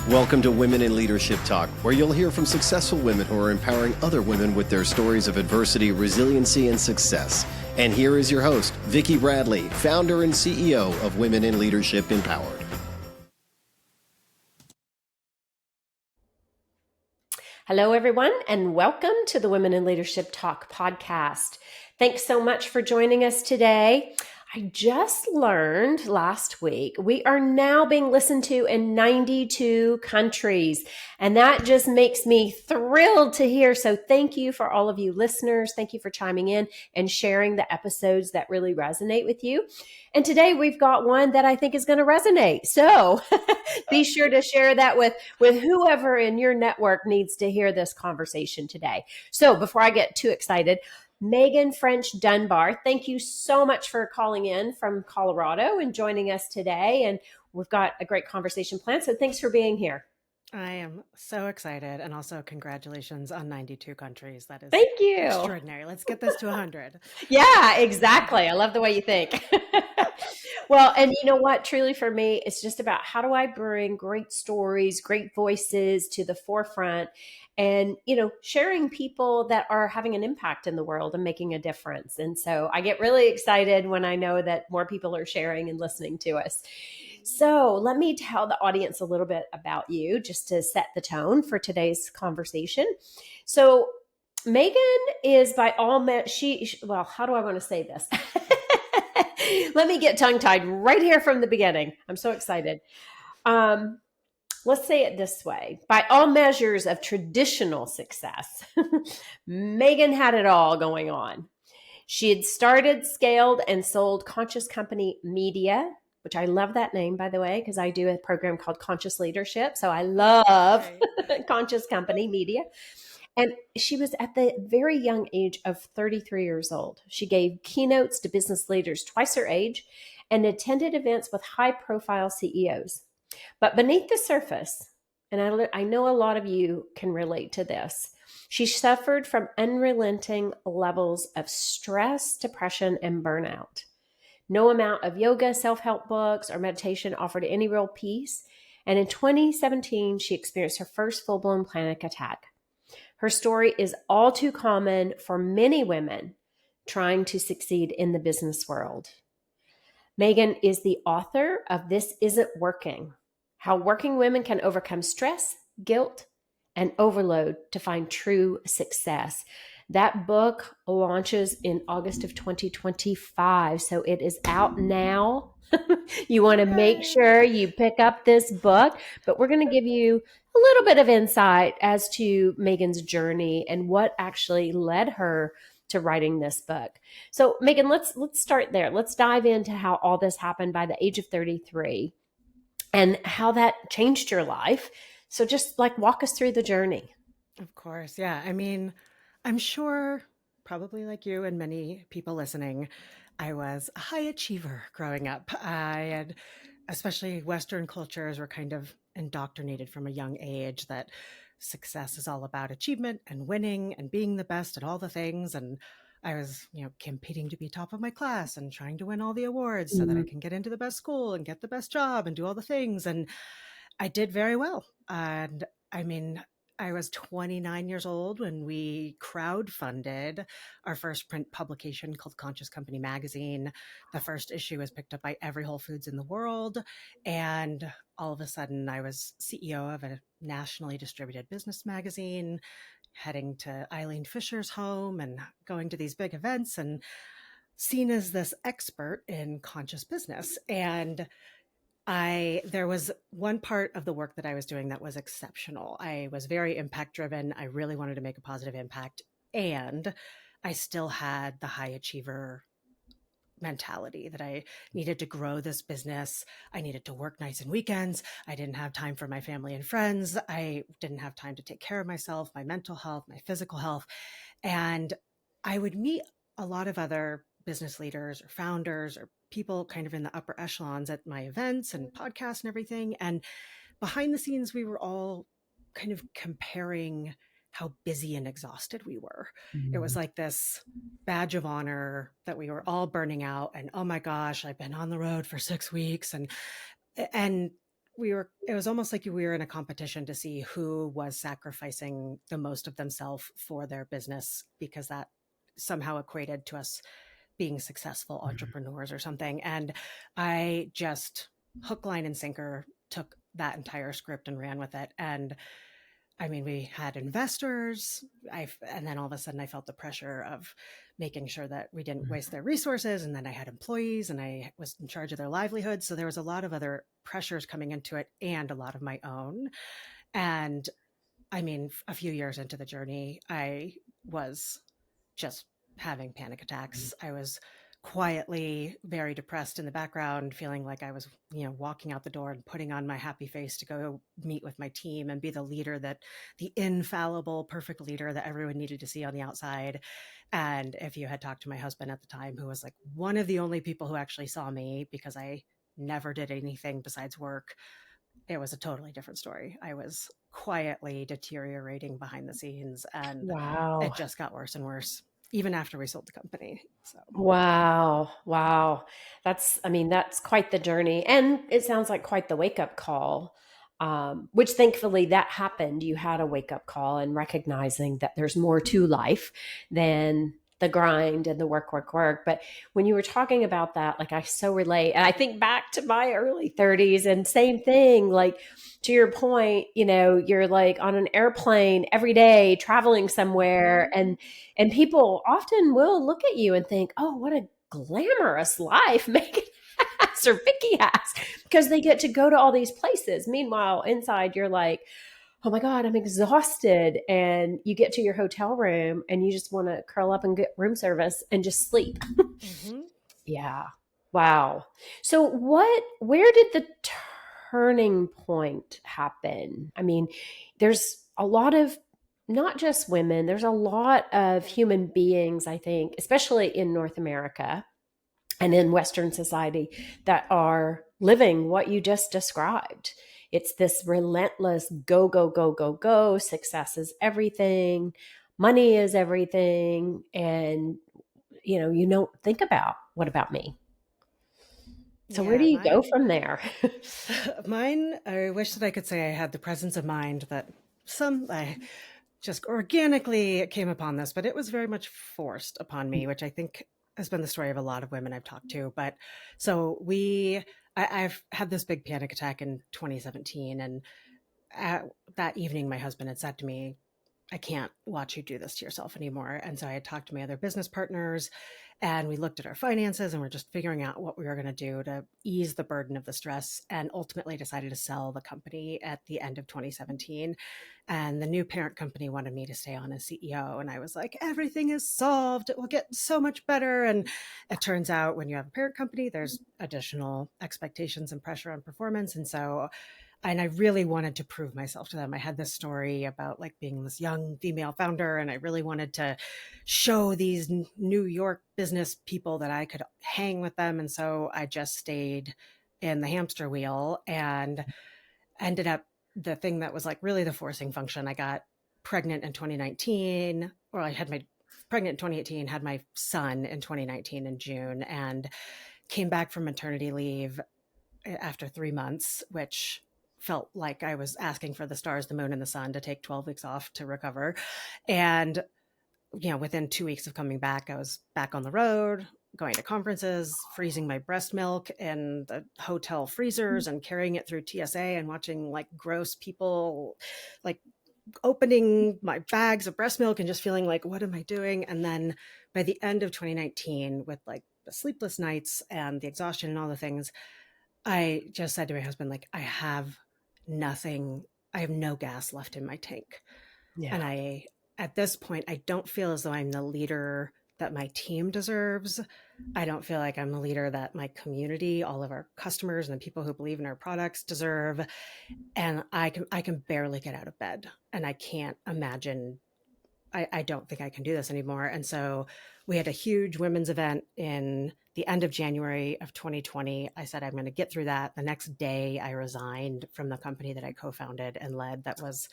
Welcome to Women in Leadership Talk, where you'll hear from successful women who are empowering other women with their stories of adversity, resiliency, and success. And here is your host, Vicki Bradley, founder and CEO of Women in Leadership Empowered. Hello, everyone, and welcome to the Women in Leadership Talk podcast. Thanks so much for joining us today. I just learned last week we are now being listened to in 92 countries, and that just makes me thrilled to hear. So thank you for all of you listeners. Thank you for chiming in and sharing the episodes that really resonate with you. And today we've got one that I think is going to resonate. So be sure to share that with whoever in your network needs to hear this conversation today. So before I get too excited, Meghan French Dunbar, thank you so much for calling in from Colorado and joining us today. And we've got a great conversation planned. So thanks for being here. I am so excited. And also congratulations on 92 countries. That is Thank you. Extraordinary. Let's get this to 100. Yeah, exactly. I love the way you think. Well, and you know what? Truly for me, it's just about how do I bring great stories, great voices to the forefront and, sharing people that are having an impact in the world and making a difference. And so I get really excited when I know that more people are sharing and listening to us. So let me tell the audience a little bit about you just to set the tone for today's conversation. So Meghan is by all well, how do I want to say this? Let me get tongue-tied right here from the beginning. I'm so excited. Let's say it this way. By all measures of traditional success, Meghan had it all going on. She had started, scaled, and sold Conscious Company Media, which I love that name, by the way, because I do a program called Conscious Leadership. So I love Conscious Company Media. And she was at the very young age of 33 years old. She gave keynotes to business leaders twice her age and attended events with high-profile CEOs. But beneath the surface, and I know a lot of you can relate to this, she suffered from unrelenting levels of stress, depression, and burnout. No amount of yoga, self-help books, or meditation offered any real peace. And in 2017, she experienced her first full-blown panic attack. Her story is all too common for many women trying to succeed in the business world. Meghan is the author of This Isn't Working: How Working Women Can Overcome Stress, Guilt, and Overload to Find True Success. That book launches in August of 2025, so it is out now. You want to make sure you pick up this book, but we're going to give you a little bit of insight as to Meghan's journey and what actually led her to writing this book. So Meghan, let's start there. Let's dive into how all this happened by the age of 33 and how that changed your life. So just walk us through the journey. Of course. Yeah. I mean, I'm sure probably like you and many people listening, I was a high achiever growing up. Especially Western cultures were kind of indoctrinated from a young age that success is all about achievement and winning and being the best at all the things. And I was, competing to be top of my class and trying to win all the awards so that I can get into the best school and get the best job and do all the things. And I did very well. And I mean, I was 29 years old when we crowdfunded our first print publication called Conscious Company Magazine. The first issue was picked up by every Whole Foods in the world. And all of a sudden, I was CEO of a nationally distributed business magazine, heading to Eileen Fisher's home and going to these big events and seen as this expert in conscious business. And there was one part of the work that I was doing that was exceptional. I was very impact driven. I really wanted to make a positive impact. And I still had the high achiever mentality that I needed to grow this business. I needed to work nights and weekends. I didn't have time for my family and friends. I didn't have time to take care of myself, my mental health, my physical health. And I would meet a lot of other business leaders or founders or people kind of in the upper echelons at my events and podcasts and everything. And behind the scenes, we were all kind of comparing how busy and exhausted we were. It was like this badge of honor that we were all burning out. And oh my gosh, I've been on the road for 6 weeks. And it was almost like we were in a competition to see who was sacrificing the most of themselves for their business, because that somehow equated to us being successful entrepreneurs or something. And I just hook, line, and sinker took that entire script and ran with it. And I mean, we had investors, and then all of a sudden I felt the pressure of making sure that we didn't waste their resources. And then I had employees and I was in charge of their livelihood. So there was a lot of other pressures coming into it and a lot of my own. And I mean, a few years into the journey, I was just having panic attacks. I was quietly very depressed in the background, feeling like I was, walking out the door and putting on my happy face to go meet with my team and be the leader, the infallible, perfect leader that everyone needed to see on the outside. And if you had talked to my husband at the time, who was like one of the only people who actually saw me, because I never did anything besides work, it was a totally different story. I was quietly deteriorating behind the scenes, and Wow. it just got worse and worse, even after we sold the company. So, Wow. Wow. That's quite the journey. And it sounds like quite the wake up call, which thankfully that happened. You had a wake up call and recognizing that there's more to life than the grind and the work, work, work. But when you were talking about that, like I so relate. And I think back to my early 30s and same thing, like to your point, you're like on an airplane every day traveling somewhere, and people often will look at you and think, oh, what a glamorous life Megan has or Vicki has, because they get to go to all these places. Meanwhile, inside you're like, oh my God, I'm exhausted. And you get to your hotel room and you just want to curl up and get room service and just sleep. mm-hmm. Yeah. Wow. So where did the turning point happen? I mean, there's a lot of not just women, there's a lot of human beings, I think, especially in North America and in Western society, that are living what you just described. It's this relentless go, go, go, go, go. Success is everything. Money is everything. And, you don't think about, what about me? So where do Yeah, you go from there? mine, I wish that I could say I had the presence of mind that I just organically came upon this, but it was very much forced upon me, which I think has been the story of a lot of women I've talked to. But so I've had this big panic attack in 2017. And that evening, my husband had said to me, I can't watch you do this to yourself anymore. And so I had talked to my other business partners, and we looked at our finances, and we're just figuring out what we were going to do to ease the burden of the stress, and ultimately decided to sell the company at the end of 2017. And the new parent company wanted me to stay on as CEO. And I was like, everything is solved. It will get so much better. And it turns out when you have a parent company, there's additional expectations and pressure on performance. And I really wanted to prove myself to them. I had this story about like being this young female founder, and I really wanted to show these New York business people that I could hang with them. And so I just stayed in the hamster wheel and ended up the thing that was like really the forcing function. I got pregnant in 2019, or I had my pregnant in 2018, had my son in 2019 in June, and came back from maternity leave after 3 months, which felt like I was asking for the stars, the moon, and the sun to take 12 weeks off to recover. And, within 2 weeks of coming back, I was back on the road, going to conferences, freezing my breast milk in the hotel freezers and carrying it through TSA, and watching like gross people like opening my bags of breast milk and just feeling like, what am I doing? And then by the end of 2019, with like the sleepless nights and the exhaustion and all the things, I just said to my husband, like, I have no gas left in my tank. Yeah. And at this point, I don't feel as though I'm the leader that my team deserves. I don't feel like I'm the leader that my community, all of our customers and the people who believe in our products deserve. And I can barely get out of bed, and I can't imagine, I don't think I can do this anymore. And so we had a huge women's event in the end of January of 2020. I said, I'm going to get through that. The next day, I resigned from the company that I co-founded and led. That was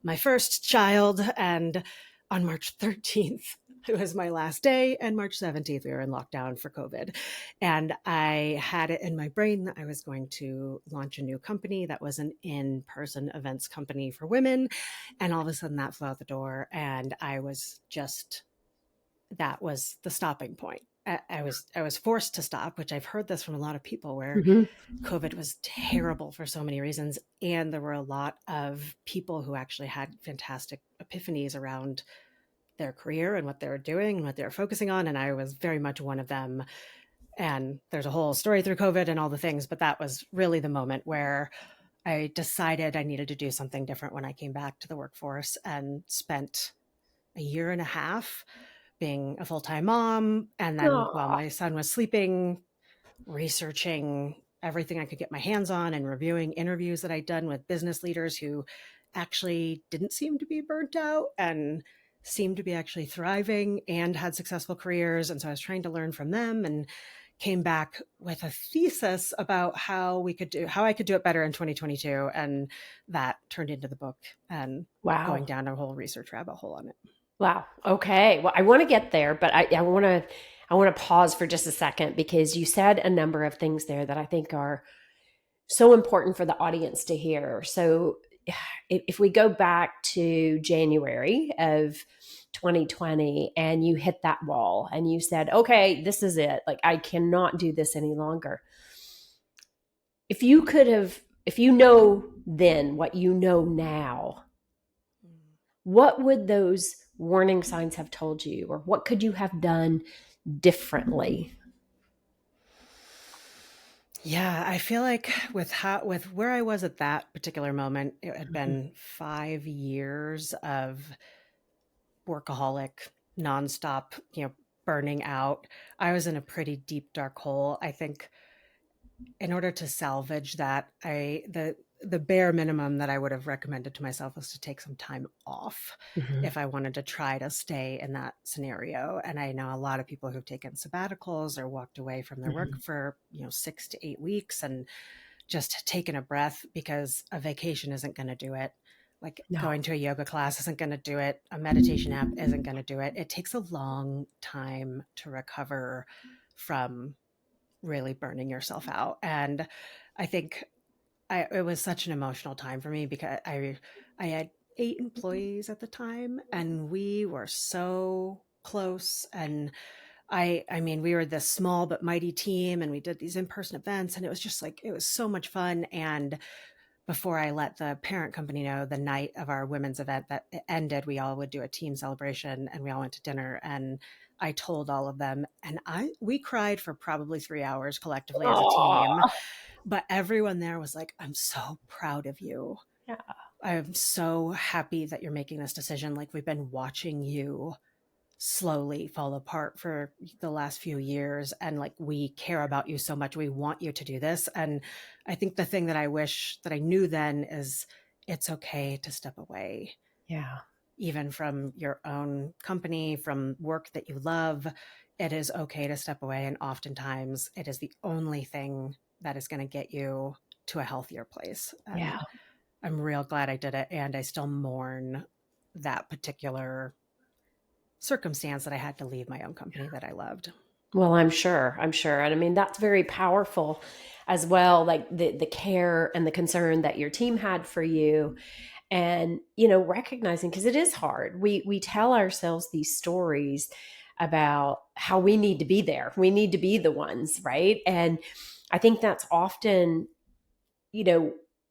my first child. And on March 13th. It was my last day, and March 17th, we were in lockdown for COVID. And I had it in my brain that I was going to launch a new company that was an in-person events company for women. And all of a sudden that flew out the door. And I was just, that was the stopping point. I was forced to stop, which I've heard this from a lot of people, where COVID was terrible for so many reasons. And there were a lot of people who actually had fantastic epiphanies around their career and what they were doing and what they were focusing on. And I was very much one of them. And there's a whole story through COVID and all the things, but that was really the moment where I decided I needed to do something different when I came back to the workforce, and spent a year and a half being a full-time mom. And then while my son was sleeping, researching everything I could get my hands on and reviewing interviews that I'd done with business leaders who actually didn't seem to be burnt out and seemed to be actually thriving and had successful careers. And so I was trying to learn from them, and came back with a thesis about how I could do it better in 2022. And that turned into the book, and going down a whole research rabbit hole on it. Wow. Okay. Well, I want to get there, but I want to pause for just a second, because you said a number of things there that I think are so important for the audience to hear. So if we go back to January of 2020 and you hit that wall and you said, okay, this is it. Like, I cannot do this any longer. If you know then what you know now, what would those warning signs have told you, or what could you have done differently? Yeah, I feel like with where I was at that particular moment, it had been 5 years of workaholic, nonstop, burning out. I was in a pretty deep, dark hole. I think in order to salvage that, the bare minimum that I would have recommended to myself was to take some time off if I wanted to try to stay in that scenario. And I know a lot of people who've taken sabbaticals or walked away from their work for 6 to 8 weeks and just taken a breath, because a vacation isn't going to do it. Like going to a yoga class isn't going to do it. A meditation app isn't going to do it. It takes a long time to recover from really burning yourself out. And I think it was such an emotional time for me, because I had 8 employees at the time, and we were so close. And I mean, we were this small but mighty team, and we did these in-person events, and it was just like, it was so much fun. And before I let the parent company know, the night of our women's event that it ended, we all would do a team celebration, and we all went to dinner, and I told all of them, and we cried for probably 3 hours collectively as a team. But everyone there was like, I'm so proud of you. Yeah. I'm so happy that you're making this decision. Like, we've been watching you slowly fall apart for the last few years, and like, we care about you so much. We want you to do this. And I think the thing that I wish that I knew then is, it's okay to step away. Yeah. Even from your own company, from work that you love, it is okay to step away. And oftentimes it is the only thing that is going to get you to a healthier place. Yeah. I'm real glad I did it. And I still mourn that particular circumstance that I had to leave my own company that I loved. Well, I'm sure. And I mean, that's very powerful as well. Like the care and the concern that your team had for you, and, recognizing, because it is hard. We tell ourselves these stories about how we need to be there. We need to be the ones, right? And I think that's often,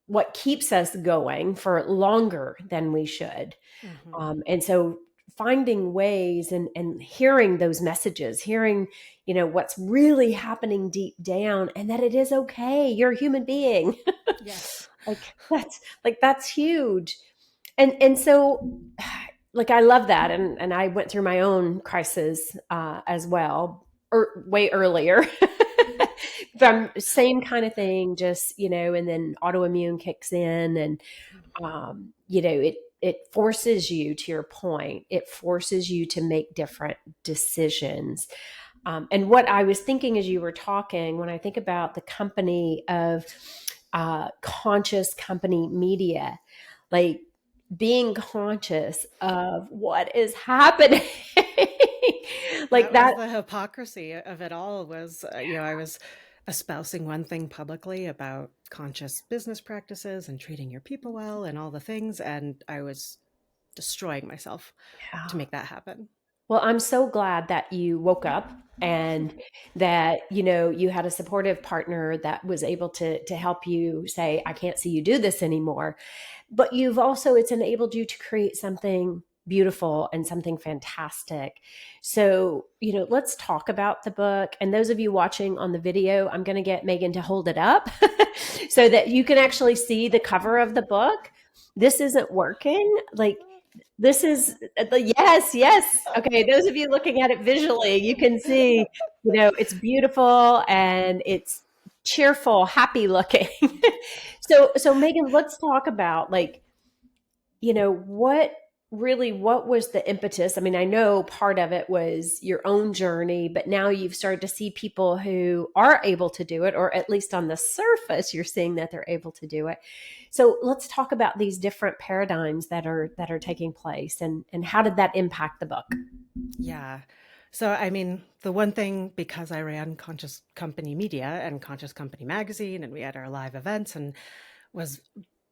what keeps us going for longer than we should. And so finding ways and hearing those messages, hearing, what's really happening deep down, and that it is okay. You're a human being. Yes. that's huge. And so, like, I love that. And I went through my own crisis as well, or way earlier. From same kind of thing, just, and then autoimmune kicks in, and, it forces you, to your point, it forces you to make different decisions. And what I was thinking as you were talking, when I think about the company of conscious company media, like, being conscious of what is happening. Like That was that. the hypocrisy of it all was, I was espousing one thing publicly about conscious business practices and treating your people well and all the things, and I was destroying myself Yeah. to make that happen. Well, I'm so glad that you woke up and that, you had a supportive partner that was able to help you say, I can't see you do this anymore. But it's enabled you to create something beautiful and something fantastic. So, let's talk about the book. And those of you watching on the video, I'm going to get Meghan to hold it up so that you can actually see the cover of the book. This isn't working. Like, this is yes, yes. Okay, those of you looking at it visually, you can see, it's beautiful and it's cheerful, happy looking. So Meghan, let's talk about what was the impetus? I mean, I know part of it was your own journey, but now you've started to see people who are able to do it, or at least on the surface, you're seeing that they're able to do it. So let's talk about these different paradigms that are taking place, and how did that impact the book? Yeah. So, I mean, the one thing, because I ran Conscious Company Media and Conscious Company Magazine, and we had our live events, and was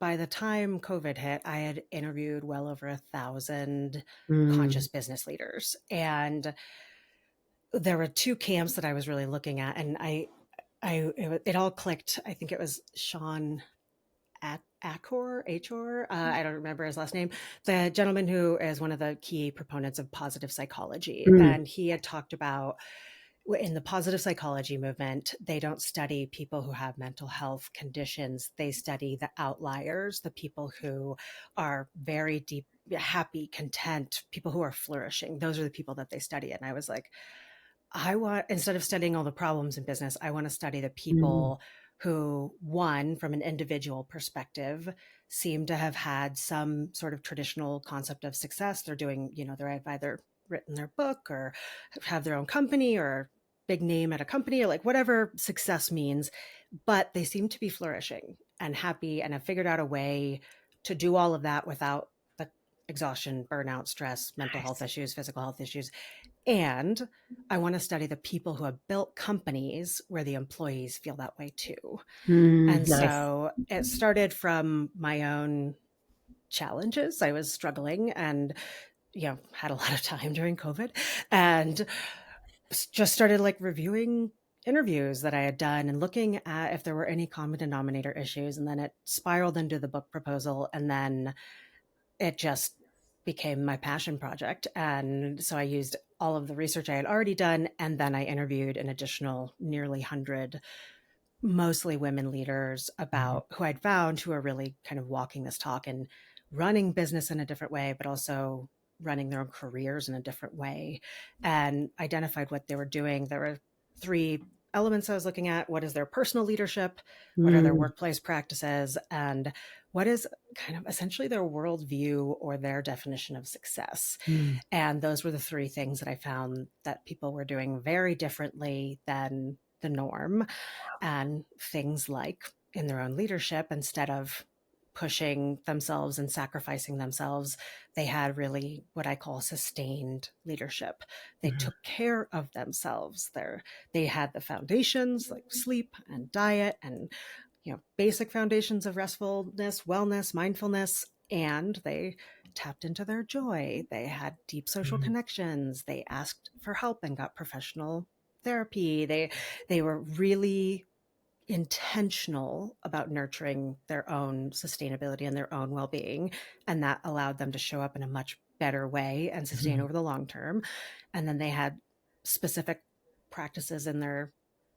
by the time COVID hit, I had interviewed well over 1,000 Mm. conscious business leaders. And there were two camps that I was really looking at, and it all clicked. I think it was Sean Achor, I don't remember his last name, the gentleman who is one of the key proponents of positive psychology. Mm. And he had talked about in the positive psychology movement, they don't study people who have mental health conditions. They study the outliers, the people who are very deep, happy, content, people who are flourishing. Those are the people that they study. And I was like, instead of studying all the problems in business, I want to study the Mm. people who, one, from an individual perspective, seem to have had some sort of traditional concept of success. They're doing, they've either written their book or have their own company or big name at a company or like whatever success means, but they seem to be flourishing and happy and have figured out a way to do all of that without the exhaustion, burnout, stress, mental health Nice. issues, physical health issues. And I want to study the people who have built companies where the employees feel that way too. And Nice. so it started from my own challenges. I was struggling and, had a lot of time during COVID and just started like reviewing interviews that I had done and looking at if there were any common denominator issues. And then it spiraled into the book proposal. And then it just became my passion project. And so I used all of the research I had already done. And then I interviewed an additional nearly 100, mostly women leaders about who I'd found who are really kind of walking this talk and running business in a different way, but also running their own careers in a different way, and identified what they were doing. There were three elements I was looking at. What is their personal leadership? What are their Mm. workplace practices? And what is kind of essentially their worldview or their definition of success? Mm. And those were the three things that I found that people were doing very differently than the norm. And things like in their own leadership, instead of pushing themselves and sacrificing themselves, they had really what I call sustained leadership. They Mhm. took care of themselves. They had the foundations like sleep and diet and basic foundations of restfulness, wellness, mindfulness, and they tapped into their joy. They had deep social Mhm. connections. They asked for help and got professional therapy. They were really intentional about nurturing their own sustainability and their own well-being, and that allowed them to show up in a much better way and sustain Mhm. over the long term. And then they had specific practices in their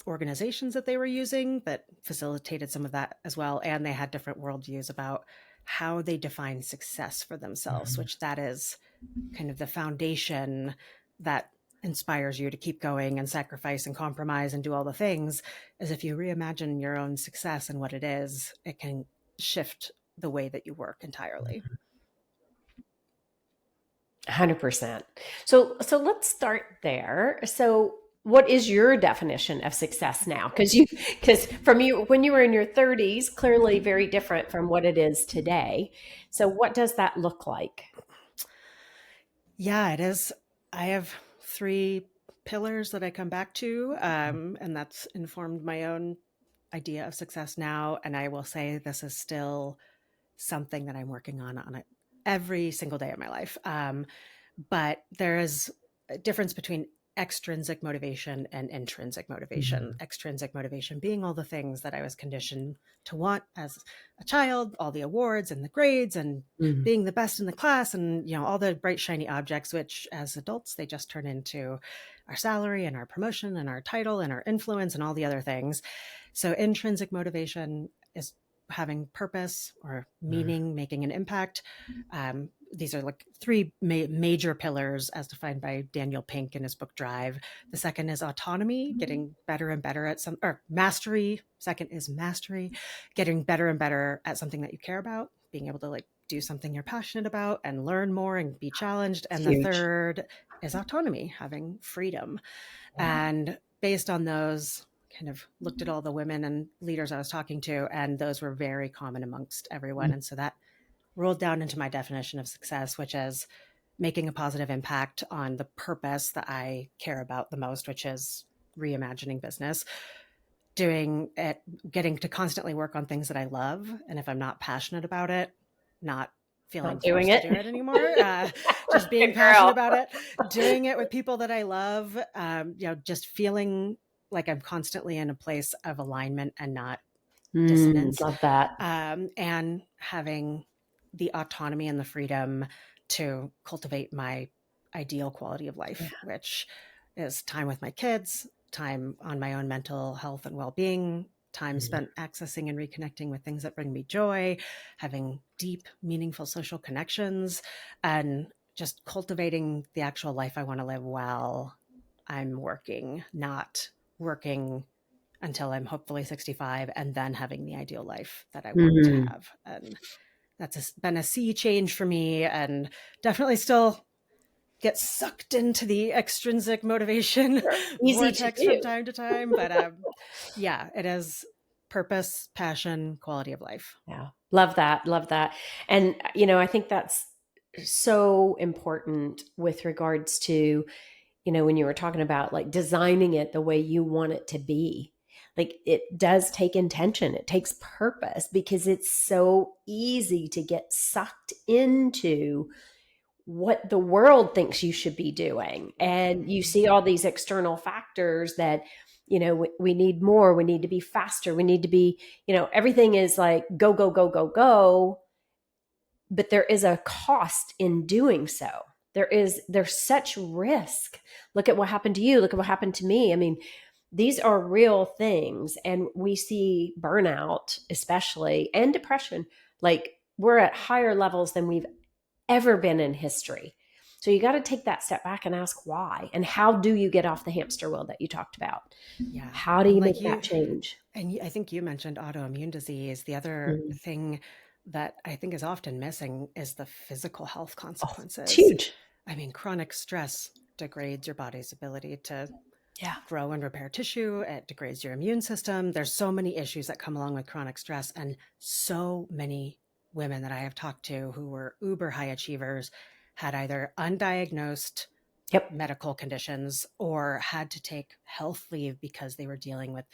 organizations that they were using that facilitated some of that as well, and they had different worldviews about how they define success for themselves, Mhm. which that is kind of the foundation that inspires you to keep going and sacrifice and compromise and do all the things. Is if you reimagine your own success and what it is, it can shift the way that you work entirely. 100%. So let's start there. So what is your definition of success now? Because from you, when you were in your 30s, clearly very different from what it is today. So what does that look like? Yeah, it is. I have 3 pillars that I come back to, and that's informed my own idea of success now. And I will say this is still something that I'm working on it every single day of my life. But there is a difference between extrinsic motivation and intrinsic motivation. Extrinsic motivation being all the things that I was conditioned to want as a child, all the awards and the grades and being the best in the class and, all the bright, shiny objects, which as adults, they just turn into our salary and our promotion and our title and our influence and all the other things. So intrinsic motivation is having purpose or meaning, making an impact. These are like 3 major pillars as defined by Daniel Pink in his book Drive. The second is autonomy, getting better and better at mastery. Second is mastery, getting better and better at something that you care about, being able to do something you're passionate about and learn more and be challenged. And the third is autonomy, having freedom. And based on those, kind of looked at all the women and leaders I was talking to, and those were very common amongst everyone. And so that rolled down into my definition of success, which is making a positive impact on the purpose that I care about the most, which is reimagining business, doing it, getting to constantly work on things that I love. And if I'm not passionate about it, not feeling forced to do it anymore, just being passionate about it, doing it with people that I love, just feeling like I'm constantly in a place of alignment and not dissonance. Love that. And having the autonomy and the freedom to cultivate my ideal quality of life, which is time with my kids, time on my own mental health and well-being, time spent accessing and reconnecting with things that bring me joy, having deep, meaningful social connections, and just cultivating the actual life I want to live while I'm working, not working until I'm hopefully 65 and then having the ideal life that I want to have. And that's been a sea change for me, and definitely still get sucked into the extrinsic motivation vortex from time to time. But it is purpose, passion, quality of life. Yeah. Love that. Love that. And, I think that's so important with regards to, when you were talking about designing it the way you want it to be. It does take intention. It takes purpose, because it's so easy to get sucked into what the world thinks you should be doing. And you see all these external factors that, we need more, we need to be faster, we need to be, everything is like go, go, go, go, go. But there is a cost in doing so. There's such risk. Look at what happened to you. Look at what happened to me. I mean, these are real things. And we see burnout, especially, and depression. We're at higher levels than we've ever been in history. So you got to take that step back and ask why, and how do you get off the hamster wheel that you talked about? Yeah. How do you make that change? And I think you mentioned autoimmune disease. The other thing that I think is often missing is the physical health consequences. It's huge. I mean, chronic stress degrades your body's ability to grow and repair tissue. It degrades your immune system. There's so many issues that come along with chronic stress, and so many women that I have talked to who were uber high achievers had either undiagnosed medical conditions or had to take health leave because they were dealing with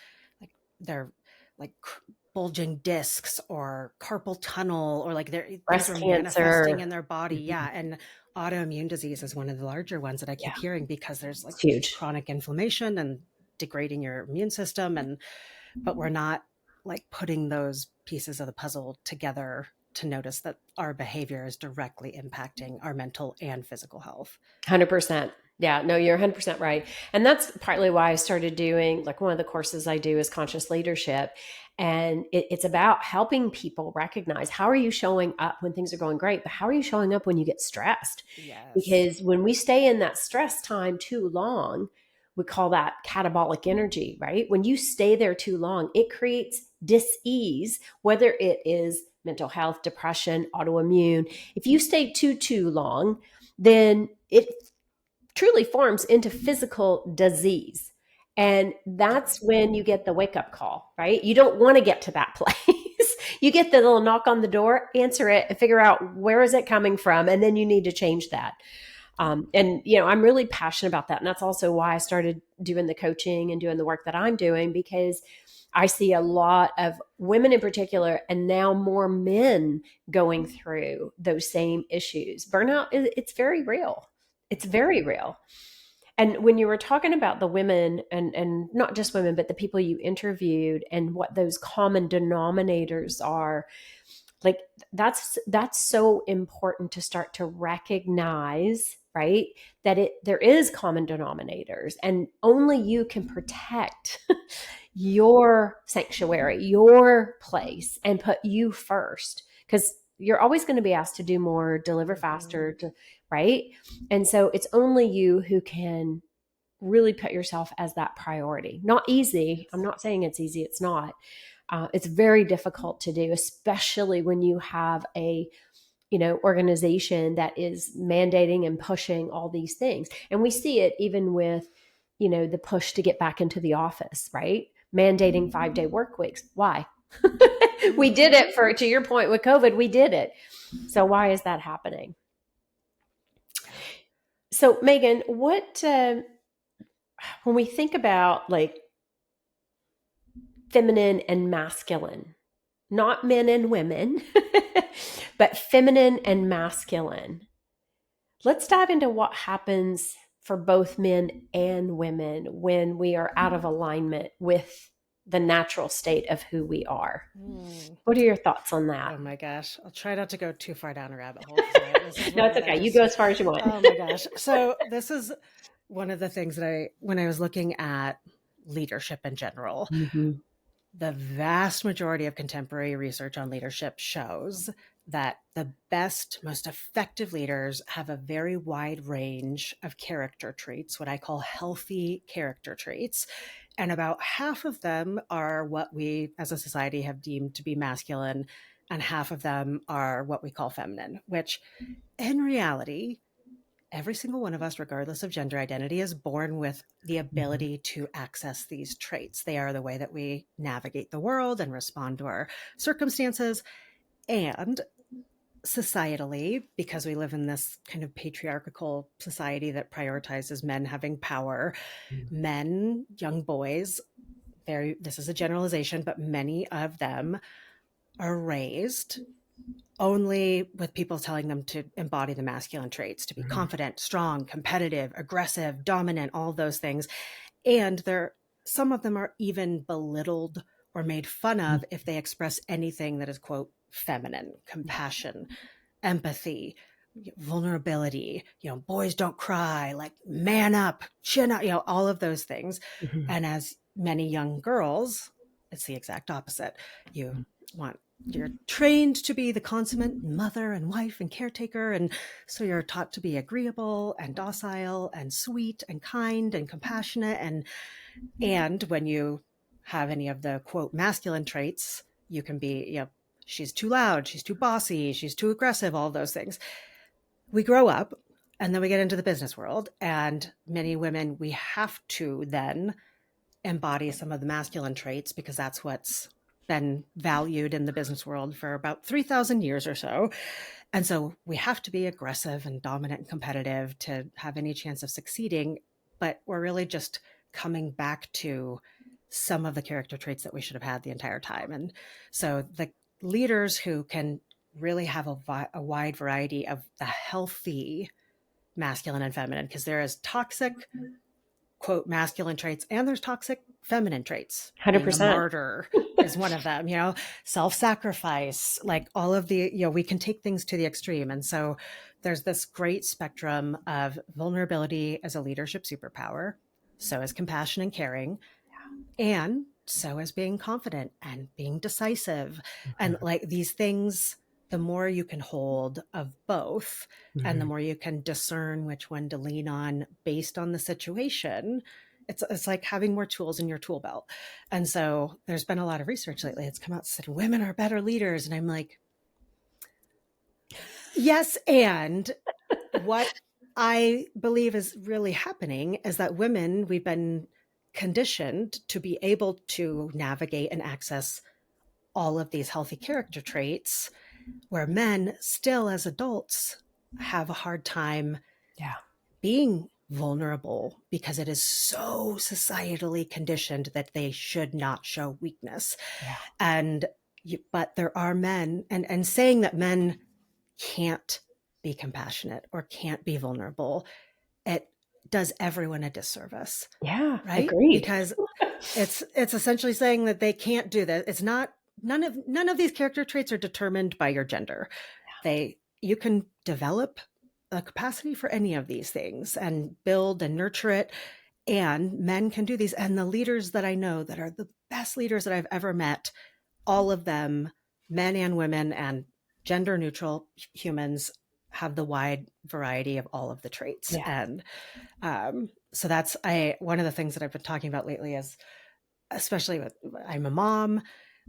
their bulging discs or carpal tunnel, or breast cancer manifesting in their body. Yeah. And autoimmune disease is one of the larger ones that I keep hearing, because there's huge chronic inflammation and degrading your immune system. But we're not putting those pieces of the puzzle together to notice that our behavior is directly impacting our mental and physical health. 100%. Yeah, no, you're 100% right. And that's partly why I started doing, one of the courses I do is conscious leadership. And it's about helping people recognize, how are you showing up when things are going great, but how are you showing up when you get stressed? Yes. Because when we stay in that stress time too long, we call that catabolic energy, right? When you stay there too long, it creates dis-ease, whether it is mental health, depression, autoimmune. If you stay too long, then it truly forms into physical disease. And that's when you get the wake up call, right? You don't want to get to that place. You get the little knock on the door, answer it, and figure out where is it coming from. And then you need to change that. I'm really passionate about that. And that's also why I started doing the coaching and doing the work that I'm doing, because I see a lot of women in particular, and now more men going through those same issues. Burnout, it's very real. It's very real. And when you were talking about the women, and not just women, but the people you interviewed and what those common denominators are, like that's so important to start to recognize, right? That there is common denominators, and only you can protect your sanctuary, your place, and put you first, because you're always going to be asked to do more, deliver faster, right? And so it's only you who can really put yourself as that priority. Not easy. I'm not saying it's easy. It's not. It's very difficult to do, especially when you have a organization that is mandating and pushing all these things. And we see it even with the push to get back into the office, right? Mandating 5-day work weeks. Why? We did it to your point with COVID, we did it. So why is that happening? So Meghan, when we think about like feminine and masculine, not men and women, but feminine and masculine, let's dive into what happens for both men and women when we are out of alignment with the natural state of who we are. What are your thoughts on that? Oh my gosh. I'll try not to go too far down a rabbit hole. No, it's okay. You go as far as you want. Oh my gosh. So this is one of the things that when I was looking at leadership in general, the vast majority of contemporary research on leadership shows that the best, most effective leaders have a very wide range of character traits, what I call healthy character traits. And about half of them are what we as a society have deemed to be masculine, and half of them are what we call feminine, which in reality, every single one of us, regardless of gender identity, is born with the ability to access these traits. They are the way that we navigate the world and respond to our circumstances. And societally, because we live in this kind of patriarchal society that prioritizes men having power, men, young boys, this is a generalization, but many of them are raised only with people telling them to embody the masculine traits, to be confident, strong, competitive, aggressive, dominant, all those things. And some of them are even belittled or made fun of if they express anything that is, quote, feminine, compassion, empathy, vulnerability, boys don't cry, like man up, chin up, all of those things. And as many young girls, it's the exact opposite. You're trained to be the consummate mother and wife and caretaker. And so you're taught to be agreeable and docile and sweet and kind and compassionate. And when you have any of the, quote, masculine traits, you can be, she's too loud, she's too bossy, she's too aggressive, all those things. We grow up and then we get into the business world. And many women, we have to then embody some of the masculine traits because that's what's been valued in the business world for about 3,000 years or so. And so we have to be aggressive and dominant and competitive to have any chance of succeeding. But we're really just coming back to some of the character traits that we should have had the entire time. And so the leaders who can really have a wide variety of the healthy masculine and feminine, because there is toxic, quote, masculine traits, and there's toxic feminine traits. 100%. Martyr is one of them, self-sacrifice, like all of the, we can take things to the extreme. And so there's this great spectrum of vulnerability as a leadership superpower. So is compassion and caring. And so is being confident and being decisive. And like these things, the more you can hold of both and the more you can discern which one to lean on based on the situation, it's like having more tools in your tool belt. And so there's been a lot of research lately. It's come out and said women are better leaders. And I'm like, yes. And what I believe is really happening is that women, we've been conditioned to be able to navigate and access all of these healthy character traits, where men still as adults have a hard time being vulnerable because it is so societally conditioned that they should not show weakness. And but there are men, and saying that men can't be compassionate or can't be vulnerable, it does everyone a disservice. Yeah, Right? agreed. Because it's essentially saying that they can't do that. It's not, none of these character traits are determined by your gender. You can develop a capacity for any of these things and build and nurture it. And men can do these. And the leaders that I know that are the best leaders that I've ever met, all of them, men and women and gender neutral humans, have the wide variety of all of the traits. And so that's one of the things that I've been talking about lately is, especially with, I'm a mom,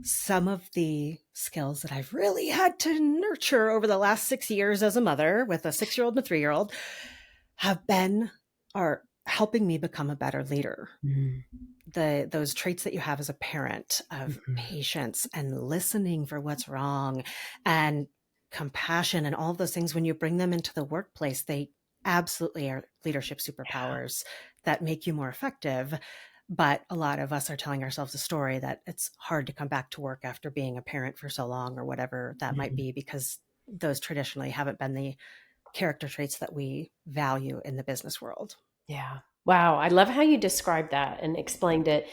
some of the skills that I've really had to nurture over the last 6 years as a mother with a 6-year-old and a 3-year-old are helping me become a better leader. Those traits that you have as a parent of patience and listening for what's wrong and compassion and all of those things, when you bring them into the workplace, they absolutely are leadership superpowers that make you more effective. But a lot of us are telling ourselves a story that it's hard to come back to work after being a parent for so long or whatever that might be, because those traditionally haven't been the character traits that we value in the business world. Yeah. Wow. I love how you described that and explained it.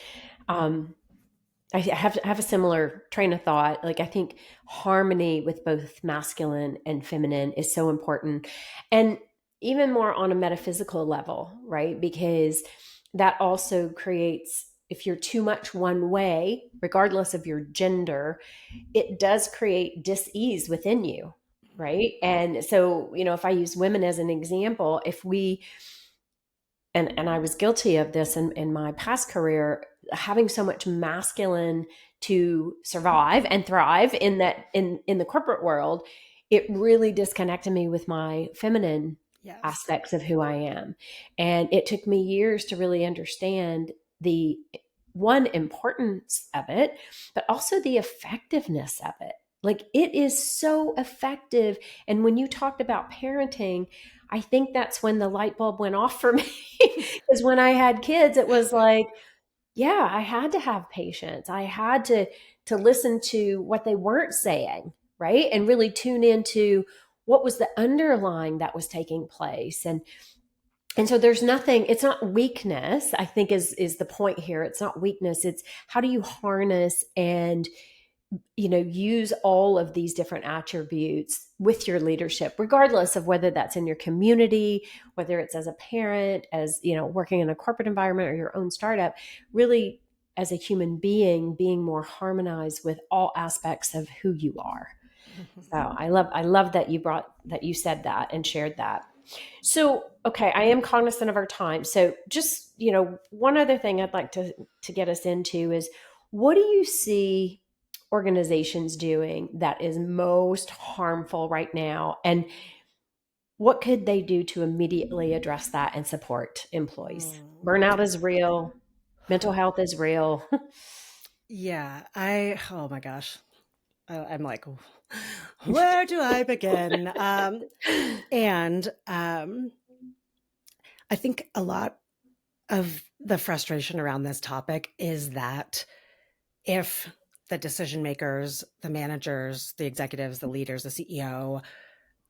I have a similar train of thought. Like, I think harmony with both masculine and feminine is so important. And even more on a metaphysical level, right? Because that also creates, if you're too much one way, regardless of your gender, it does create dis-ease within you, right? And so, if I use women as an example, if we, and I was guilty of this in my past career, having so much masculine to survive and thrive in the corporate world, it really disconnected me with my feminine aspects of who I am. And it took me years to really understand the one importance of it, but also the effectiveness of it. Like, it is so effective. And when you talked about parenting, I think that's when the light bulb went off for me. Because when I had kids, it was like, yeah, I had to have patience. I had to listen to what they weren't saying, right? And really tune into what was the underlying that was taking place. And so there's nothing, it's not weakness, I think is the point here. It's not weakness. It's how do you harness and use all of these different attributes with your leadership, regardless of whether that's in your community, whether it's as a parent, as, working in a corporate environment or your own startup, really as a human being, being more harmonized with all aspects of who you are. So I love that you said that and shared that. So, okay, I am cognizant of our time. So just, one other thing I'd like to get us into is, what do you see organizations doing that is most harmful right now? And what could they do to immediately address that and support employees? Burnout is real. Mental health is real. Yeah. Oh my gosh. I'm like, where do I begin? And I think a lot of the frustration around this topic is that if the decision makers, the managers, the executives, the leaders, the CEO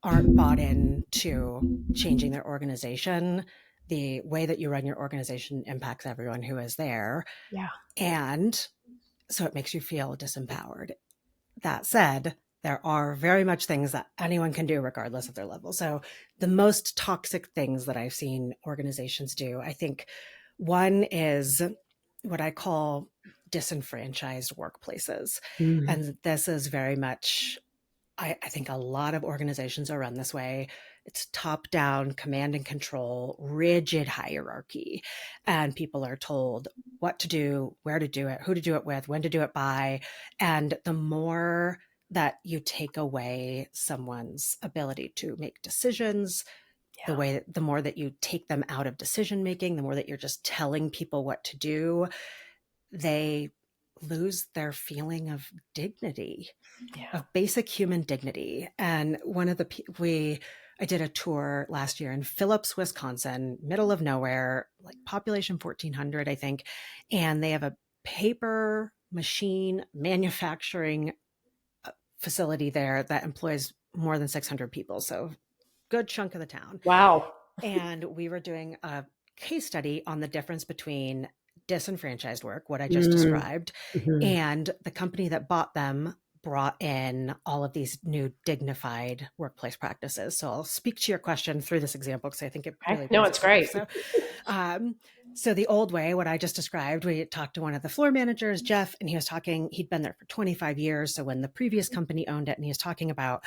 aren't bought into changing their organization, the way that you run your organization impacts everyone who is there. Yeah. And so it makes you feel disempowered. That said, there are very much things that anyone can do regardless of their level. So the most toxic things that I've seen organizations do, I think one is what I call disenfranchised workplaces. And this is very much, I think a lot of organizations are run this way. It's top-down command and control, rigid hierarchy. And people are told what to do, where to do it, who to do it with, when to do it by. And the more that you take away someone's ability to make decisions, the more that you take them out of decision making, the more that you're just telling people what to do, they lose their feeling of dignity, of basic human dignity. And one of I did a tour last year in Phillips, Wisconsin, middle of nowhere, like population 1,400, I think. And they have a paper machine manufacturing facility there that employs more than 600 people. So good chunk of the town. Wow. And we were doing a case study on the difference between disenfranchised work, what I just described, and the company that bought them brought in all of these new dignified workplace practices. So I'll speak to your question through this example because I think it really No, it's great. So the old way, what I just described, we talked to one of the floor managers, Jeff, and he was talking, he'd been there for 25 years. So when the previous company owned it, and he was talking about,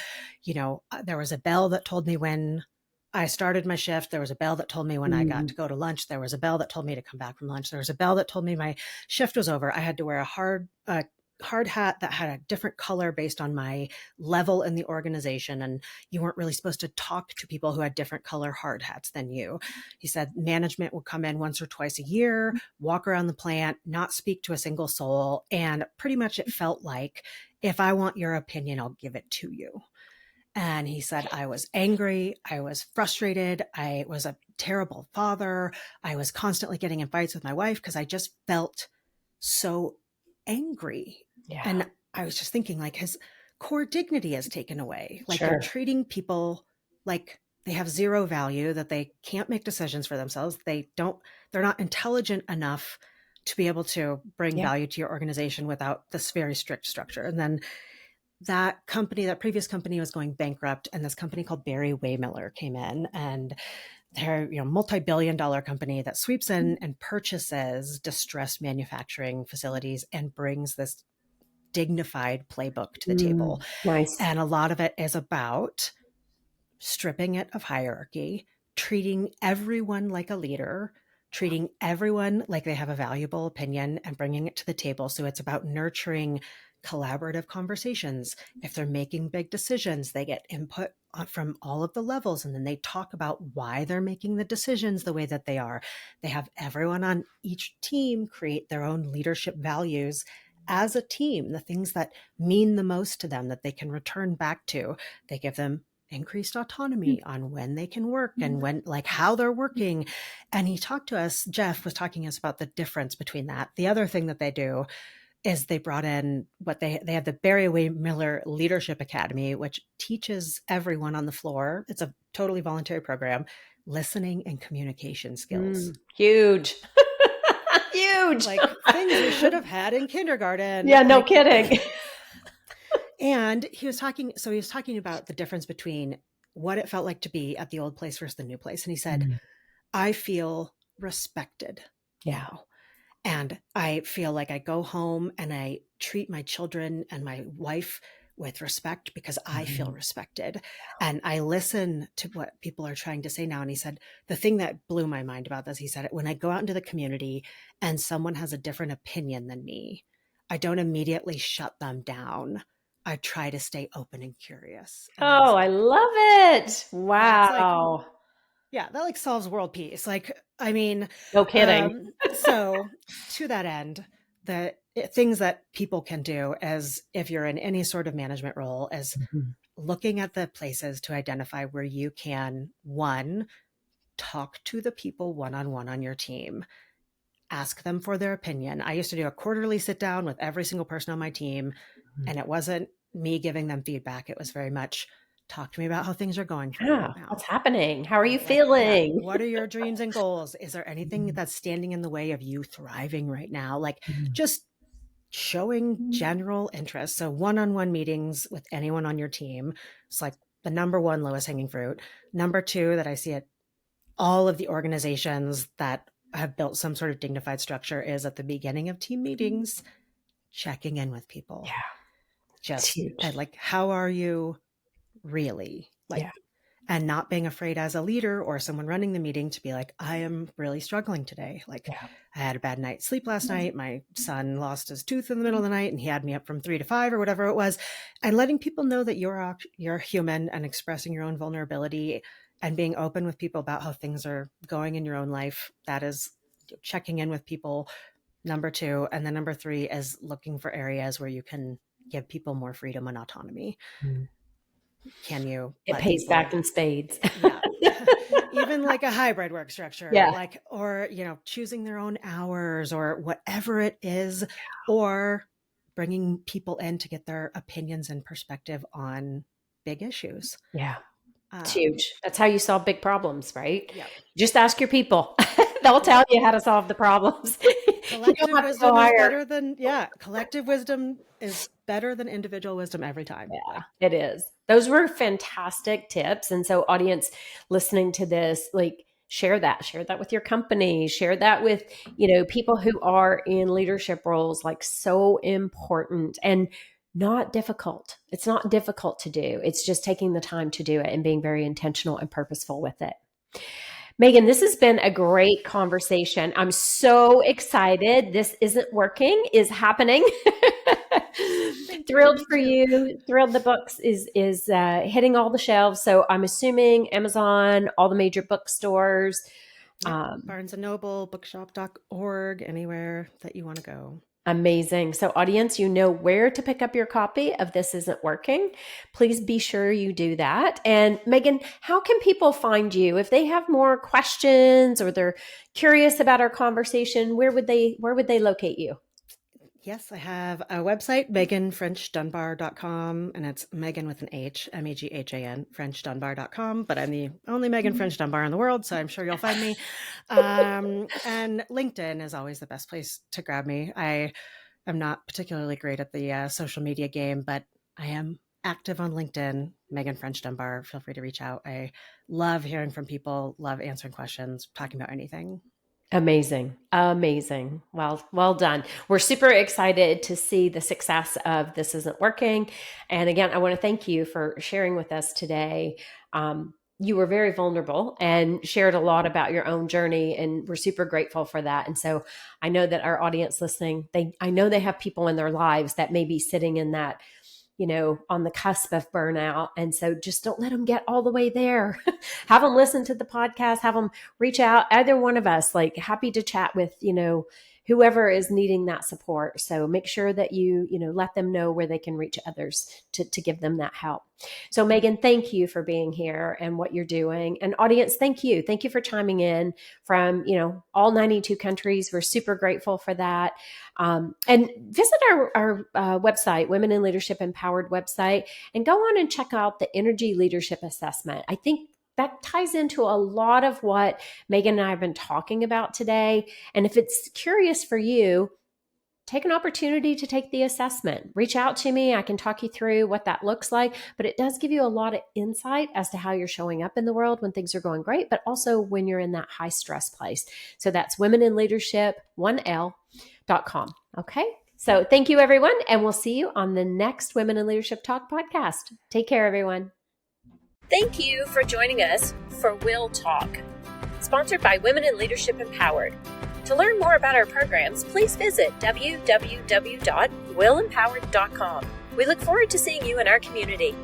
there was a bell that told me when I started my shift. There was a bell that told me when I got to go to lunch. There was a bell that told me to come back from lunch. There was a bell that told me my shift was over. I had to wear a hard hat that had a different color based on my level in the organization. And you weren't really supposed to talk to people who had different color hard hats than you. He said management would come in once or twice a year, walk around the plant, not speak to a single soul. And pretty much it felt like, if I want your opinion, I'll give it to you. And he said, I was angry. I was frustrated. I was a terrible father. I was constantly getting in fights with my wife because I just felt so angry. Yeah. And I was just thinking, like, his core dignity is taken away. Like, Sure. They're treating people like they have zero value, that they can't make decisions for themselves. They're not intelligent enough to be able to bring value to your organization without this very strict structure. And then that previous company was going bankrupt, and this company called Barry Waymiller came in, and they're multi-billion-dollar company that sweeps in and purchases distressed manufacturing facilities and brings this dignified playbook to the table. Nice. And a lot of it is about stripping it of hierarchy, treating everyone like a leader, treating everyone like they have a valuable opinion, and bringing it to the table. So it's about nurturing collaborative conversations. If they're making big decisions, they get input from all of the levels, and then they talk about why they're making the decisions the way that they are. They have everyone on each team create their own leadership values as a team, the things that mean the most to them that they can return back to. They give them increased autonomy on when they can work and when, like, how they're working. And he talked to us, Jeff was talking to us about the difference between that. The other thing that they do is they brought in they have the Barry Waymiller Leadership Academy, which teaches everyone on the floor. It's a totally voluntary program, listening and communication skills. Huge. Huge. Like things we should have had in kindergarten. Yeah, no kidding. And he was talking about the difference between what it felt like to be at the old place versus the new place. And he said, I feel respected now. And I feel like I go home and I treat my children and my wife with respect because I feel respected. And I listen to what people are trying to say now. And he said, the thing that blew my mind about this, he said, when I go out into the community and someone has a different opinion than me, I don't immediately shut them down. I try to stay open and curious. And I love it. Wow. Yeah, that like solves world peace. Like, I mean, no kidding. So to that end, the things that people can do as if you're in any sort of management role is looking at the places to identify where you can, one, talk to the people one-on-one on your team, ask them for their opinion. I used to do a quarterly sit down with every single person on my team, and it wasn't me giving them feedback. It was very much, talk to me about how things are going for you right now. What's happening? How are you feeling? What are your dreams and goals? Is there anything that's standing in the way of you thriving right now? Like just showing general interest. So one-on-one meetings with anyone on your team. It's like the number one lowest hanging fruit. Number two that I see at all of the organizations that have built some sort of dignified structure is at the beginning of team meetings, checking in with people. Yeah. Just like, how are you really? Like, and not being afraid as a leader or someone running the meeting to be like, I am really struggling today. Like I had a bad night's sleep last night. My son lost his tooth in the middle of the night and he had me up from 3 to 5 or whatever it was. And letting people know that you're human and expressing your own vulnerability and being open with people about how things are going in your own life. That is checking in with people, number 2. And then number 3 is looking for areas where you can give people more freedom and autonomy. Can you? It pays back in spades. Yeah. Even like a hybrid work structure, like, or, choosing their own hours or whatever it is, or bringing people in to get their opinions and perspective on big issues. Yeah. It's huge. That's how you solve big problems, right? Yeah. Just ask your people. They'll tell you how to solve the problems. Collective wisdom is better than, collective wisdom is better than individual wisdom every time. Yeah, it is. Those were fantastic tips. And so audience listening to this, like, share that with your company, share that with, people who are in leadership roles, like, so important and not difficult. It's not difficult to do. It's just taking the time to do it and being very intentional and purposeful with it. Meghan, this has been a great conversation. I'm so excited. This Isn't Working is happening. Thrilled for you. Thrilled the books is hitting all the shelves. So I'm assuming Amazon, all the major bookstores. Barnes & Noble, bookshop.org, anywhere that you want to go. Amazing. So audience, you know where to pick up your copy of This Isn't Working. Please be sure you do that. And Meghan, how can people find you? If they have more questions or they're curious about our conversation, where would they locate you? Yes, I have a website, MeghanFrenchDunbar.com, and it's Meghan with an H, Meghan, FrenchDunbar.com, but I'm the only Meghan French Dunbar in the world, so I'm sure you'll find me. And LinkedIn is always the best place to grab me. I am not particularly great at the social media game, but I am active on LinkedIn, Meghan French Dunbar. Feel free to reach out. I love hearing from people, love answering questions, talking about anything. Amazing. Amazing. Well done. We're super excited to see the success of This Isn't Working. And again, I want to thank you for sharing with us today. You were very vulnerable and shared a lot about your own journey, and we're super grateful for that. And so I know that our audience listening, I know they have people in their lives that may be sitting in that, on the cusp of burnout. And so just don't let them get all the way there. Have them listen to the podcast, have them reach out, either one of us, like, happy to chat with, whoever is needing that support. So make sure that you let them know where they can reach others to give them that help. So Meghan, thank you for being here and what you're doing. And audience, thank you. Thank you for chiming in from, all 92 countries. We're super grateful for that. And visit our website, Women in Leadership Empowered website, and go on and check out the Energy Leadership Assessment. I think that ties into a lot of what Meghan and I have been talking about today. And if it's curious for you, take an opportunity to take the assessment. Reach out to me. I can talk you through what that looks like, but it does give you a lot of insight as to how you're showing up in the world when things are going great, but also when you're in that high stress place. So that's womeninleadership1l.com. Okay. So thank you, everyone. And we'll see you on the next Women in Leadership Talk podcast. Take care, everyone. Thank you for joining us for WIL Talk, sponsored by Women in Leadership Empowered. To learn more about our programs, please visit www.willempowered.com. We look forward to seeing you in our community.